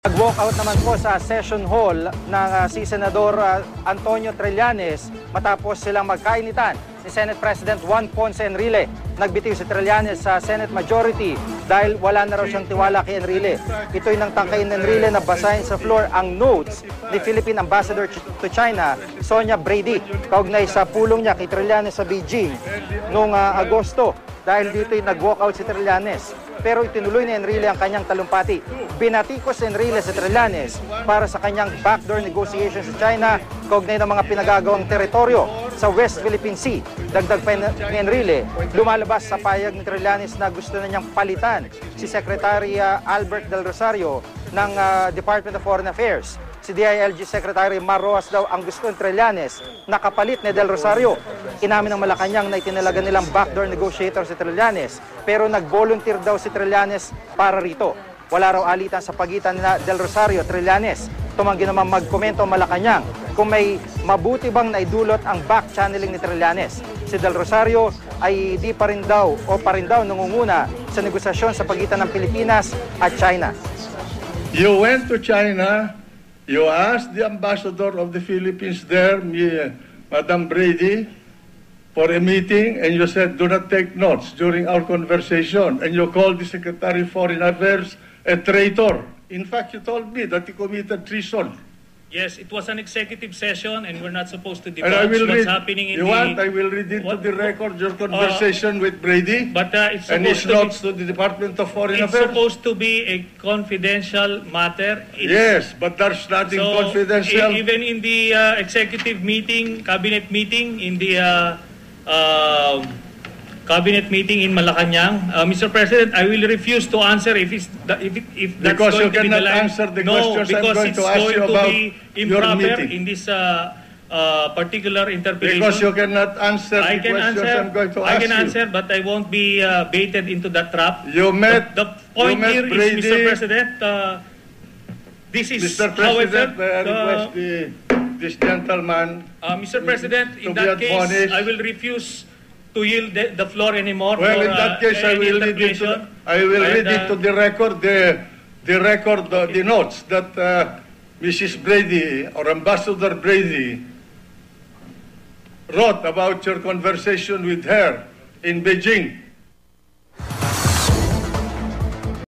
Nag-walkout naman po sa session hall ng si Senador Antonio Trillanes matapos silang magkainitan ni Senate President Juan Ponce Enrile. Nagbitiw si Trillanes sa Senate Majority dahil wala na raw siyang tiwala kay Enrile. Ito'y nang tangkain ni Enrile na basahin sa floor ang notes ni Philippine Ambassador to China, Sonia Brady, kaugnay sa pulong niya kay Trillanes sa Beijing noong Agosto. Dahil dito'y nag-walkout si Trillanes. Pero itinuloy ni Enrile ang kanyang talumpati. Binatikos si Enrile sa Trillanes para sa kanyang backdoor negotiation sa China kaugnay ng mga pinagagawang teritoryo sa West Philippine Sea. Dagdag pa ni Enrile, lumalabas sa payag ni Trillanes na gusto na niyang palitan si Secretary Albert Del Rosario ng Department of Foreign Affairs. Si DILG Secretary Mar Roas daw ang gusto ng Trillanes na kapalit ni Del Rosario. Inamin ng Malacanang na itinalaga nilang backdoor negotiator si Trillanes, pero nag-volunteer daw si Trillanes para rito. Wala raw alitan sa pagitan ni Del Rosario at Trillanes. Tumanggi naman magkomento ang Malacanang kung may mabuti bang naidulot ang back-channeling ni Trillanes. Si Del Rosario ay di pa rin daw nangunguna sa negosasyon sa pagitan ng Pilipinas at China. You went to China. You asked the ambassador of the Philippines there, Madam Brady, for a meeting, and you said, do not take notes during our conversation. And you called the Secretary of Foreign Affairs a traitor. In fact, you told me that he committed treason. Yes, it was an executive session, and we're not supposed to And I divulge will what's read, happening in you the... want, I will read into the record your conversation with Brady But it's and his supposed to notes to the Department of Foreign It's Affairs. supposed to be a confidential matter. Yes, but there's nothing confidential. Even in the executive meeting, cabinet meeting, in the cabinet meeting in Malacanang, Mr. President, I will refuse to answer if that's Because you going to be the cannot line. answer the No, questions I'm because going it's to ask going you to about be your improper meeting. in this particular interpretation. Because you cannot answer I the can questions answer. I'm going to I ask can you. answer, but I won't be baited into that trap. You met, The point here is, Brady. Mr. President, this is, Mr. President, however, I request this gentleman Mr. President, to in be that case, admonished. I will refuse to yield the floor anymore. Well, for, in that case, I any will read it interpretation. to the record, the notes that Mrs. Brady or Ambassador Brady wrote about your conversation with her in Beijing.